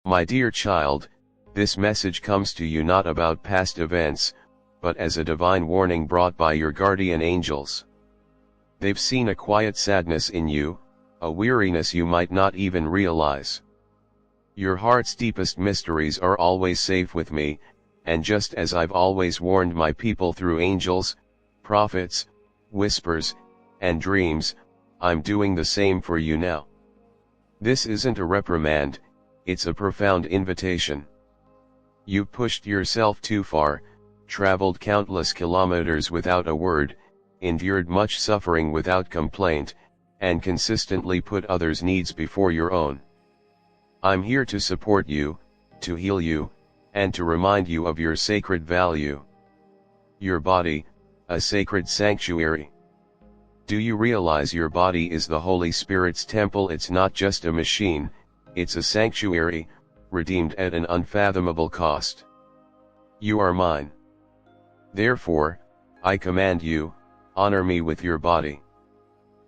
My dear child, this message comes to you not about past events, but as a divine warning brought by your guardian angels. They've seen a quiet sadness in you, a weariness you might not even realize. Your heart's deepest mysteries are always safe with me, and just as I've always warned my people through angels, prophets, whispers, and dreams, I'm doing the same for you now. This isn't a reprimand, it's a profound invitation. You've pushed yourself too far, traveled countless kilometers without a word, endured much suffering without complaint, and consistently put others' needs before your own. I'm here to support you, to heal you, and to remind you of your sacred value. Your body, a sacred sanctuary. Do you realize your body is the Holy Spirit's temple? It's not just a machine, it's a sanctuary, redeemed at an unfathomable cost. You are mine. Therefore, I command you, honor me with your body.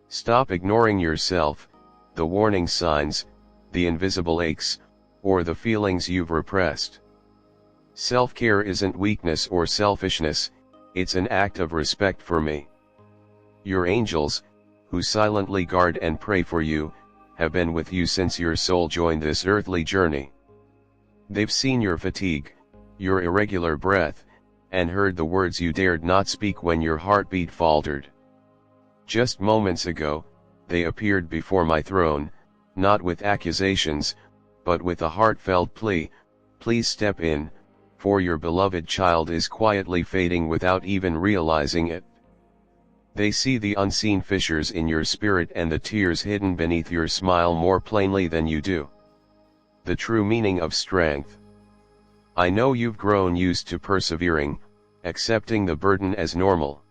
Stop ignoring yourself, the warning signs, the invisible aches, or the feelings you've repressed. Self-care isn't weakness or selfishness, it's an act of respect for me. Your angels, who silently guard and pray for you, have been with you since your soul joined this earthly journey. They've seen your fatigue, your irregular breath, and heard the words you dared not speak when your heartbeat faltered. Just moments ago, they appeared before my throne, not with accusations, but with a heartfelt plea, please step in, for your beloved child is quietly fading without even realizing it. They see the unseen fissures in your spirit and the tears hidden beneath your smile more plainly than you do. The true meaning of strength. I know you've grown used to persevering, accepting the burden as normal.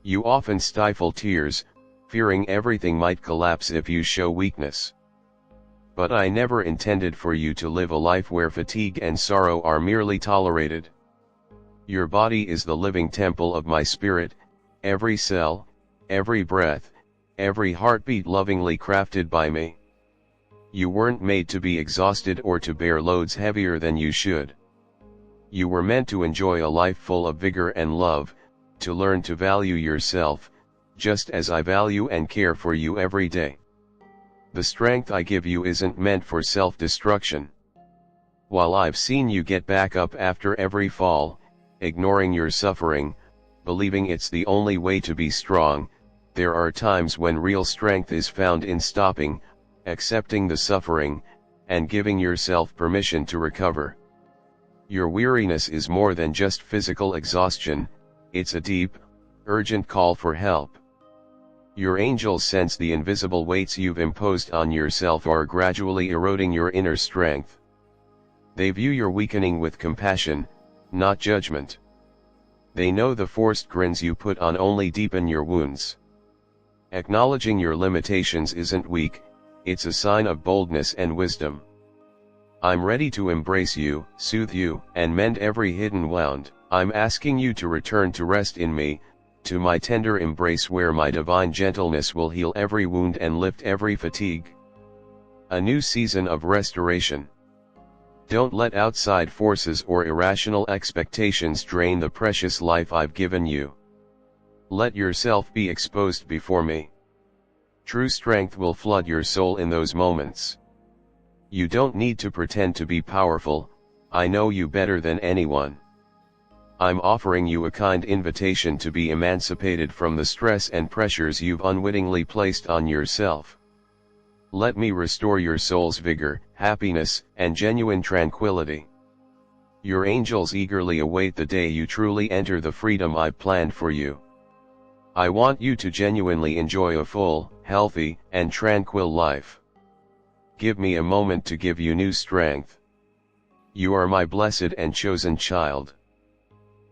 You often stifle tears, fearing everything might collapse if you show weakness. But I never intended for you to live a life where fatigue and sorrow are merely tolerated. Your body is the living temple of my spirit, every cell, every breath, every heartbeat lovingly crafted by me. You weren't made to be exhausted or to bear loads heavier than you should. You were meant to enjoy a life full of vigor and love, to learn to value yourself, just as I value and care for you every day. The strength I give you isn't meant for self-destruction. While I've seen you get back up after every fall, ignoring your suffering, believing it's the only way to be strong, there are times when real strength is found in stopping, accepting the suffering, and giving yourself permission to recover. Your weariness is more than just physical exhaustion, it's a deep, urgent call for help. Your angels sense the invisible weights you've imposed on yourself are gradually eroding your inner strength. They view your weakening with compassion, not judgment. They know the forced grins you put on only deepen your wounds. Acknowledging your limitations isn't weak, it's a sign of boldness and wisdom. I'm ready to embrace you, soothe you, and mend every hidden wound. I'm asking you to return to rest in me, to my tender embrace where my divine gentleness will heal every wound and lift every fatigue. A new season of restoration. Don't let outside forces or irrational expectations drain the precious life I've given you. Let yourself be exposed before me. True strength will flood your soul in those moments. You don't need to pretend to be powerful, I know you better than anyone. I'm offering you a kind invitation to be emancipated from the stress and pressures you've unwittingly placed on yourself. Let me restore your soul's vigor, happiness, and genuine tranquility. Your angels eagerly await the day you truly enter the freedom I've planned for you. I want you to genuinely enjoy a full, healthy, and tranquil life. Give me a moment to give you new strength. You are my blessed and chosen child.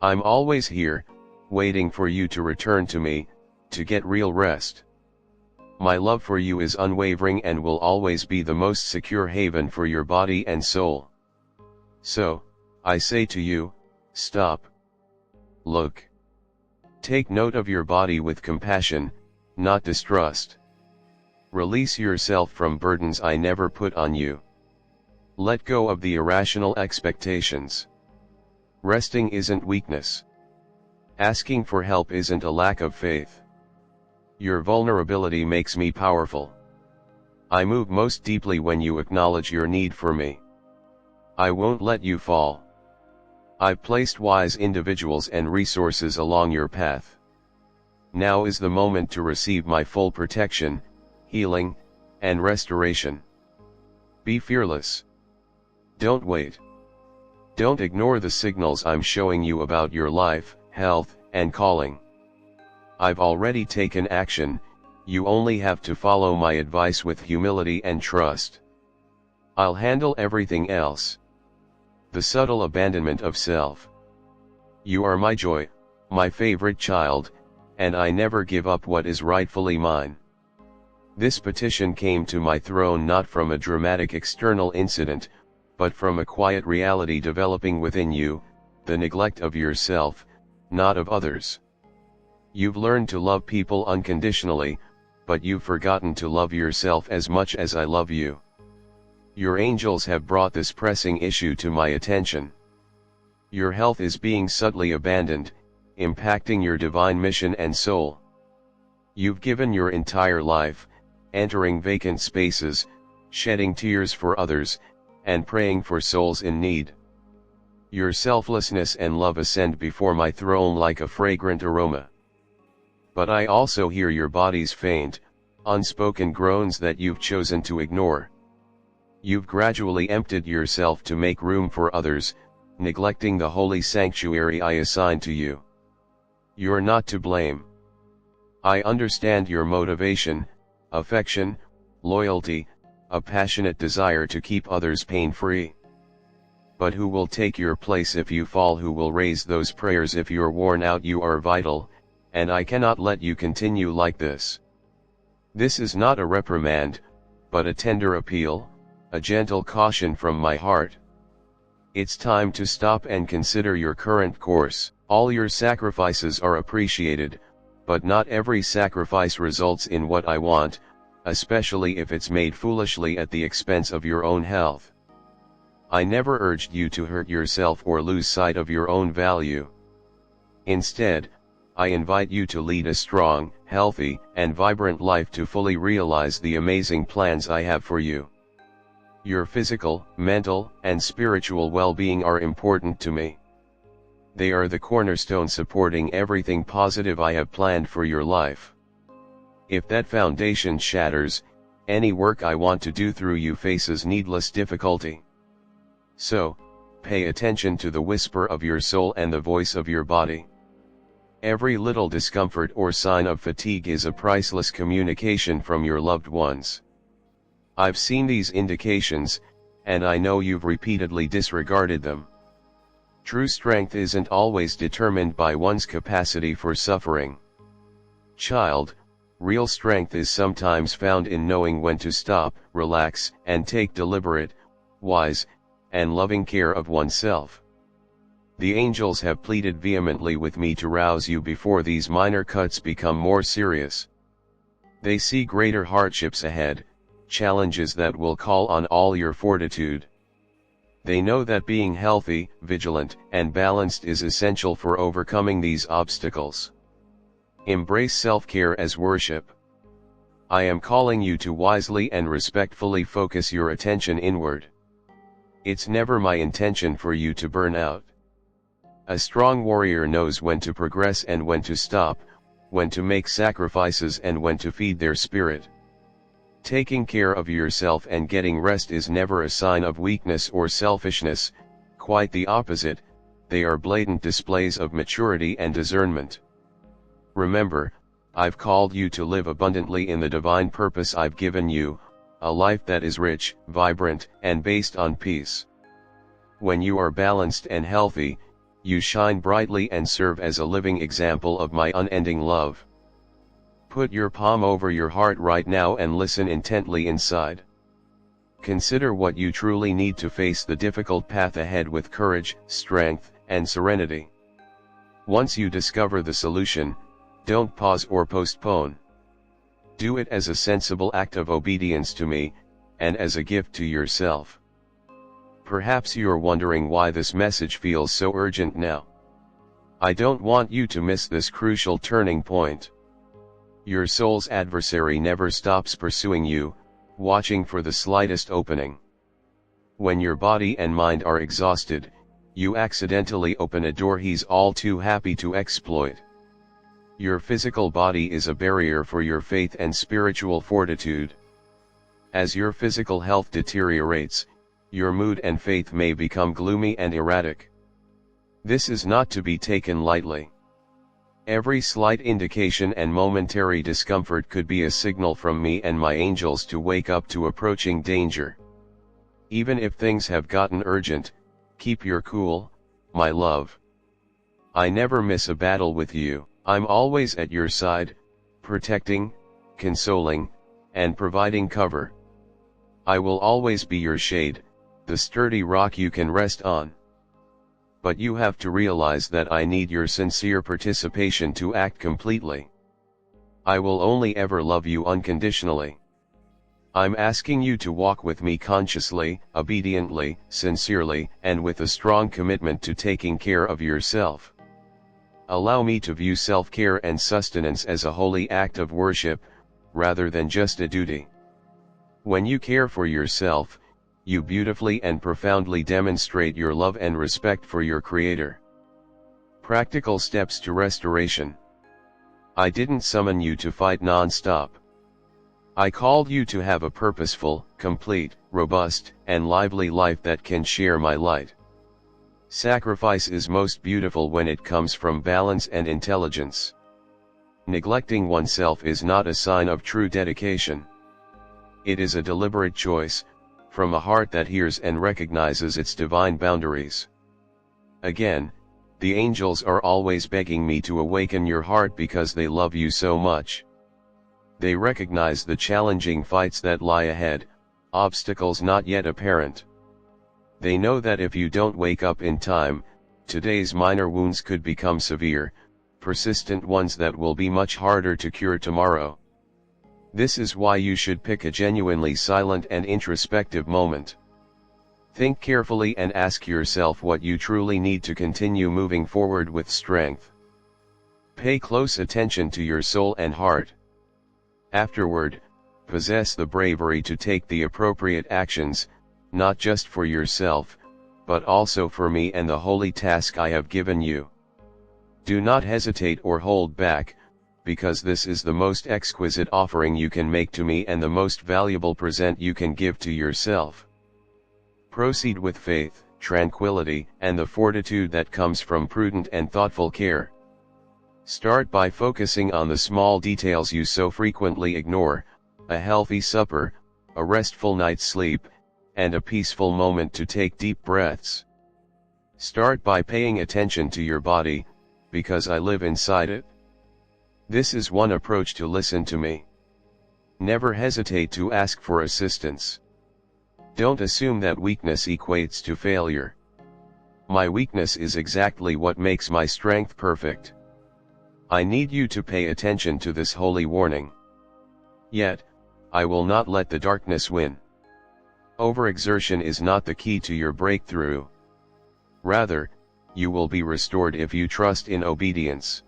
I'm always here, waiting for you to return to me, to get real rest. My love for you is unwavering and will always be the most secure haven for your body and soul. So, I say to you, stop. Look. Take note of your body with compassion, not distrust. Release yourself from burdens I never put on you. Let go of the irrational expectations. Resting isn't weakness. Asking for help isn't a lack of faith. Your vulnerability makes me powerful. I move most deeply when you acknowledge your need for me. I won't let you fall. I've placed wise individuals and resources along your path. Now is the moment to receive my full protection, healing, and restoration. Be fearless. Don't wait. Don't ignore the signals I'm showing you about your life, health, and calling. I've already taken action, you only have to follow my advice with humility and trust. I'll handle everything else. The subtle abandonment of self. You are my joy, my favorite child, and I never give up what is rightfully mine. This petition came to my throne not from a dramatic external incident, but from a quiet reality developing within you, the neglect of yourself, not of others. You've learned to love people unconditionally, but you've forgotten to love yourself as much as I love you. Your angels have brought this pressing issue to my attention. Your health is being subtly abandoned, impacting your divine mission and soul. You've given your entire life, entering vacant spaces, shedding tears for others, and praying for souls in need. Your selflessness and love ascend before my throne like a fragrant aroma. But I also hear your body's faint, unspoken groans that you've chosen to ignore. You've gradually emptied yourself to make room for others, neglecting the holy sanctuary I assigned to you. You're not to blame. I understand your motivation, affection, loyalty, a passionate desire to keep others pain-free. But who will take your place if you fall? Who will raise those prayers if you're worn out? You are vital, and I cannot let you continue like this. This is not a reprimand, but a tender appeal, a gentle caution from my heart. It's time to stop and consider your current course. All your sacrifices are appreciated, but not every sacrifice results in what I want, especially if it's made foolishly at the expense of your own health. I never urged you to hurt yourself or lose sight of your own value. Instead, I invite you to lead a strong, healthy, and vibrant life to fully realize the amazing plans I have for you. Your physical, mental, and spiritual well-being are important to me. They are the cornerstone supporting everything positive I have planned for your life. If that foundation shatters, any work I want to do through you faces needless difficulty. So, pay attention to the whisper of your soul and the voice of your body. Every little discomfort or sign of fatigue is a priceless communication from your loved ones. I've seen these indications, and I know you've repeatedly disregarded them. True strength isn't always determined by one's capacity for suffering. Child, real strength is sometimes found in knowing when to stop, relax, and take deliberate, wise, and loving care of oneself. The angels have pleaded vehemently with me to rouse you before these minor cuts become more serious. They see greater hardships ahead, challenges that will call on all your fortitude. They know that being healthy, vigilant, and balanced is essential for overcoming these obstacles. Embrace self-care as worship. I am calling you to wisely and respectfully focus your attention inward. It's never my intention for you to burn out. A strong warrior knows when to progress and when to stop, when to make sacrifices and when to feed their spirit. Taking care of yourself and getting rest is never a sign of weakness or selfishness, quite the opposite, they are blatant displays of maturity and discernment. Remember, I've called you to live abundantly in the divine purpose I've given you, a life that is rich, vibrant, and based on peace. When you are balanced and healthy, you shine brightly and serve as a living example of my unending love. Put your palm over your heart right now and listen intently inside. Consider what you truly need to face the difficult path ahead with courage, strength, and serenity. Once you discover the solution, don't pause or postpone. Do it as a sensible act of obedience to me, and as a gift to yourself. Perhaps you're wondering why this message feels so urgent now. I don't want you to miss this crucial turning point. Your soul's adversary never stops pursuing you, watching for the slightest opening. When your body and mind are exhausted, you accidentally open a door he's all too happy to exploit. Your physical body is a barrier for your faith and spiritual fortitude. As your physical health deteriorates, your mood and faith may become gloomy and erratic. This is not to be taken lightly. Every slight indication and momentary discomfort could be a signal from me and my angels to wake up to approaching danger. Even if things have gotten urgent, keep your cool, my love. I never miss a battle with you. I'm always at your side, protecting, consoling, and providing cover. I will always be your shade, the sturdy rock you can rest on. But you have to realize that I need your sincere participation to act completely. I will only ever love you unconditionally. I'm asking you to walk with me consciously, obediently, sincerely, and with a strong commitment to taking care of yourself. Allow me to view self-care and sustenance as a holy act of worship, rather than just a duty. When you care for yourself, you beautifully and profoundly demonstrate your love and respect for your Creator. Practical steps to restoration. I didn't summon you to fight non-stop. I called you to have a purposeful, complete, robust, and lively life that can share my light. Sacrifice is most beautiful when it comes from balance and intelligence. Neglecting oneself is not a sign of true dedication. It is a deliberate choice, from a heart that hears and recognizes its divine boundaries. Again, the angels are always begging me to awaken your heart because they love you so much. They recognize the challenging fights that lie ahead, obstacles not yet apparent. They know that if you don't wake up in time, today's minor wounds could become severe, persistent ones that will be much harder to cure tomorrow. This is why you should pick a genuinely silent and introspective moment. Think carefully and ask yourself what you truly need to continue moving forward with strength. Pay close attention to your soul and heart. Afterward, possess the bravery to take the appropriate actions, not just for yourself, but also for me and the holy task I have given you. Do not hesitate or hold back, because this is the most exquisite offering you can make to me and the most valuable present you can give to yourself. Proceed with faith, tranquility, and the fortitude that comes from prudent and thoughtful care. Start by focusing on the small details you so frequently ignore: a healthy supper, a restful night's sleep, and a peaceful moment to take deep breaths. Start by paying attention to your body, because I live inside it. This is one approach to listen to me. Never hesitate to ask for assistance. Don't assume that weakness equates to failure. My weakness is exactly what makes my strength perfect. I need you to pay attention to this holy warning. Yet, I will not let the darkness win. Overexertion is not the key to your breakthrough. Rather, you will be restored if you trust in obedience.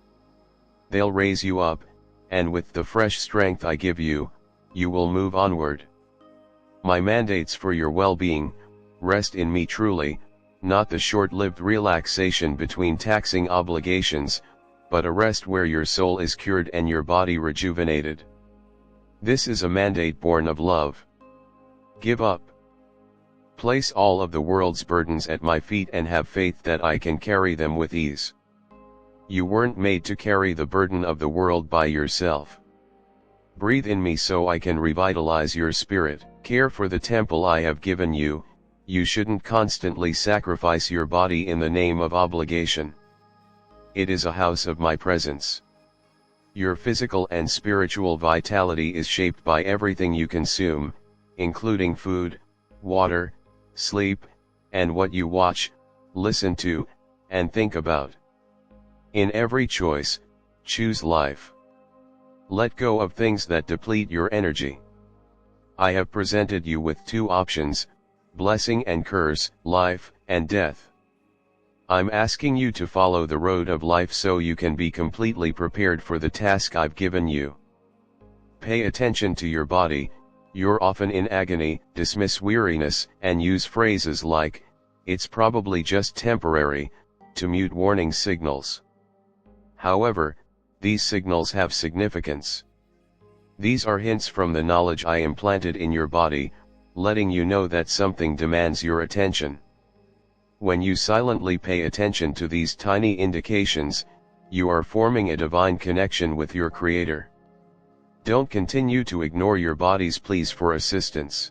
They'll raise you up, and with the fresh strength I give you, you will move onward. My mandates for your well-being: rest in me truly, not the short-lived relaxation between taxing obligations, but a rest where your soul is cured and your body rejuvenated. This is a mandate born of love. Give up. Place all of the world's burdens at my feet and have faith that I can carry them with ease. You weren't made to carry the burden of the world by yourself. Breathe in me so I can revitalize your spirit. Care for the temple I have given you. You shouldn't constantly sacrifice your body in the name of obligation. It is a house of my presence. Your physical and spiritual vitality is shaped by everything you consume, including food, water, sleep, and what you watch, listen to, and think about. In every choice, choose life. Let go of things that deplete your energy. I have presented you with two options: blessing and curse, life and death. I'm asking you to follow the road of life so you can be completely prepared for the task I've given you. Pay attention to your body. You're often in agony, dismiss weariness, and use phrases like, "It's probably just temporary," to mute warning signals. However, these signals have significance. These are hints from the knowledge I implanted in your body, letting you know that something demands your attention. When you silently pay attention to these tiny indications, you are forming a divine connection with your Creator. Don't continue to ignore your body's pleas for assistance.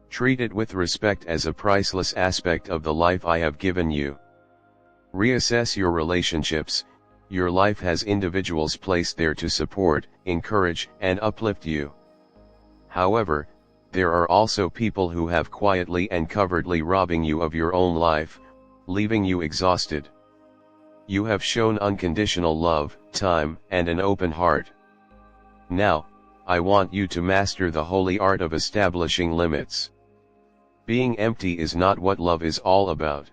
Treat it with respect as a priceless aspect of the life I have given you. Reassess your relationships. Your life has individuals placed there to support, encourage, and uplift you. However, there are also people who have quietly and covertly robbing you of your own life, leaving you exhausted. You have shown unconditional love, time, and an open heart. Now, I want you to master the holy art of establishing limits. Being empty is not what love is all about.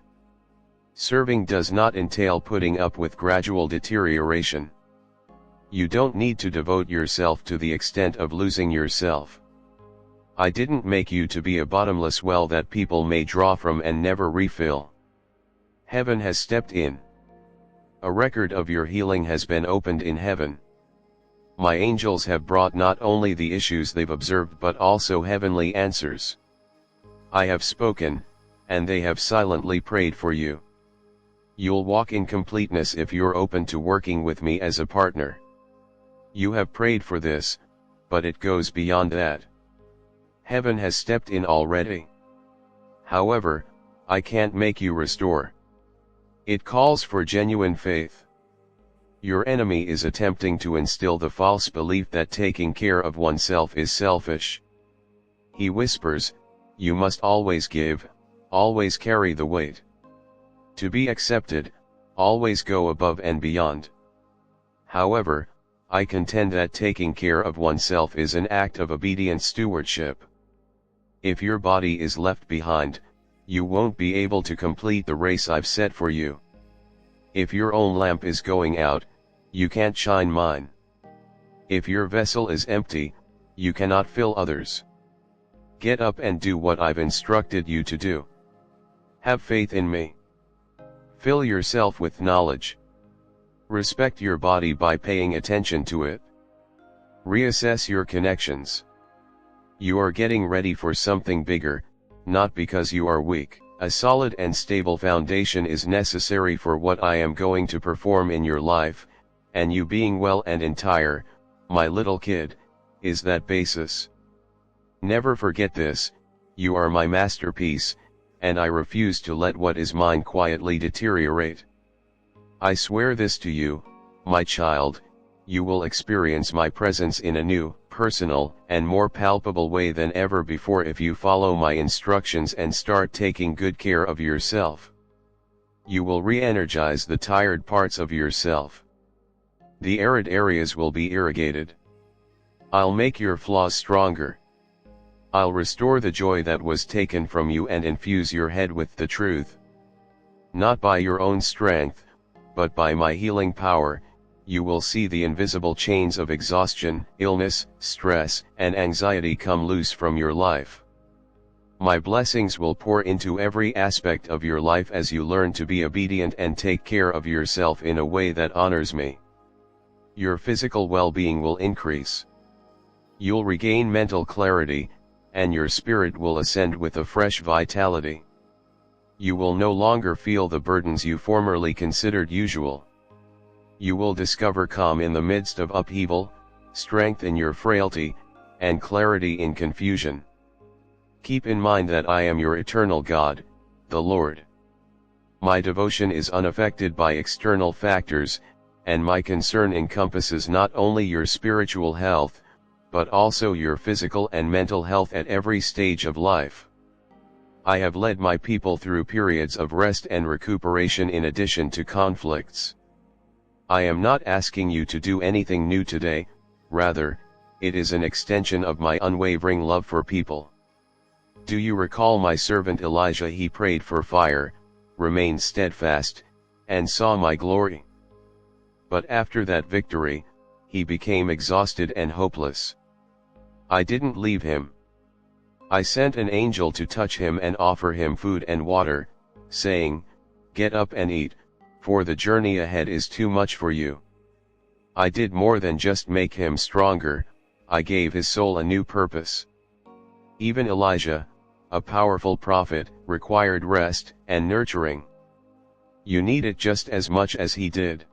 Serving does not entail putting up with gradual deterioration. You don't need to devote yourself to the extent of losing yourself. I didn't make you to be a bottomless well that people may draw from and never refill. Heaven has stepped in. A record of your healing has been opened in heaven. My angels have brought not only the issues they've observed but also heavenly answers. I have spoken, and they have silently prayed for you. You'll walk in completeness if you're open to working with me as a partner. You have prayed for this, but it goes beyond that. Heaven has stepped in already. However, I can't make you restore. It calls for genuine faith. Your enemy is attempting to instill the false belief that taking care of oneself is selfish. He whispers, "You must always give, always carry the weight. To be accepted, always go above and beyond." However, I contend that taking care of oneself is an act of obedient stewardship. If your body is left behind, you won't be able to complete the race I've set for you. If your own lamp is going out, you can't shine mine. If your vessel is empty, you cannot fill others. Get up and do what I've instructed you to do. Have faith in me. Fill yourself with knowledge. Respect your body by paying attention to it. Reassess your connections. You are getting ready for something bigger, not because you are weak. A solid and stable foundation is necessary for what I am going to perform in your life, and you being well and entire, my little kid, is that basis. Never forget this: you are my masterpiece, and I refuse to let what is mine quietly deteriorate. I swear this to you, my child: you will experience my presence in a new, personal, and more palpable way than ever before if you follow my instructions and start taking good care of yourself. You will re-energize the tired parts of yourself. The arid areas will be irrigated. I'll make your flaws stronger. I'll restore the joy that was taken from you and infuse your head with the truth. Not by your own strength, but by my healing power, you will see the invisible chains of exhaustion, illness, stress, and anxiety come loose from your life. My blessings will pour into every aspect of your life as you learn to be obedient and take care of yourself in a way that honors me. Your physical well-being will increase. You'll regain mental clarity, and your spirit will ascend with a fresh vitality. You will no longer feel the burdens you formerly considered usual. You will discover calm in the midst of upheaval, strength in your frailty, and clarity in confusion. Keep in mind that I am your eternal God, the Lord. My devotion is unaffected by external factors, and my concern encompasses not only your spiritual health, but also your physical and mental health at every stage of life. I have led my people through periods of rest and recuperation in addition to conflicts. I am not asking you to do anything new today, rather, it is an extension of my unwavering love for people. Do you recall my servant Elijah? He prayed for fire, remained steadfast, and saw my glory. But after that victory, he became exhausted and hopeless. I didn't leave him. I sent an angel to touch him and offer him food and water, saying, "Get up and eat, for the journey ahead is too much for you." I did more than just make him stronger, I gave his soul a new purpose. Even Elijah, a powerful prophet, required rest and nurturing. You need it just as much as he did.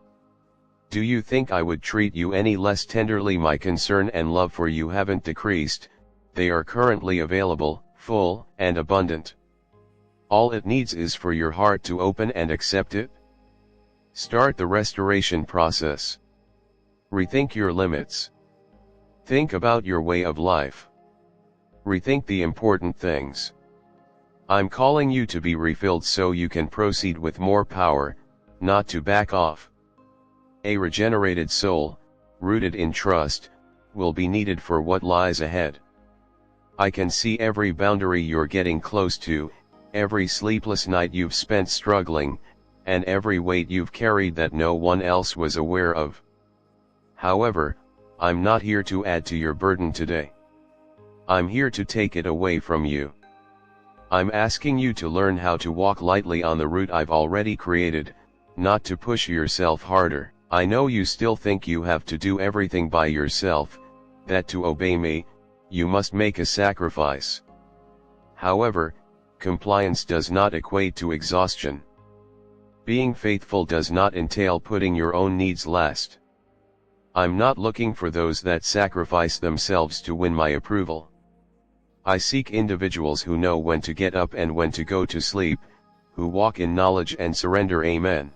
Do you think I would treat you any less tenderly? My concern and love for you haven't decreased, they are currently available, full and abundant. All it needs is for your heart to open and accept it. Start the restoration process. Rethink your limits. Think about your way of life. Rethink the important things. I'm calling you to be refilled so you can proceed with more power, not to back off. A regenerated soul, rooted in trust, will be needed for what lies ahead. I can see every boundary you're getting close to, every sleepless night you've spent struggling, and every weight you've carried that no one else was aware of. However, I'm not here to add to your burden today. I'm here to take it away from you. I'm asking you to learn how to walk lightly on the route I've already created, not to push yourself harder. I know you still think you have to do everything by yourself, that to obey me, you must make a sacrifice. However, compliance does not equate to exhaustion. Being faithful does not entail putting your own needs last. I'm not looking for those that sacrifice themselves to win my approval. I seek individuals who know when to get up and when to go to sleep, who walk in knowledge and surrender. Amen.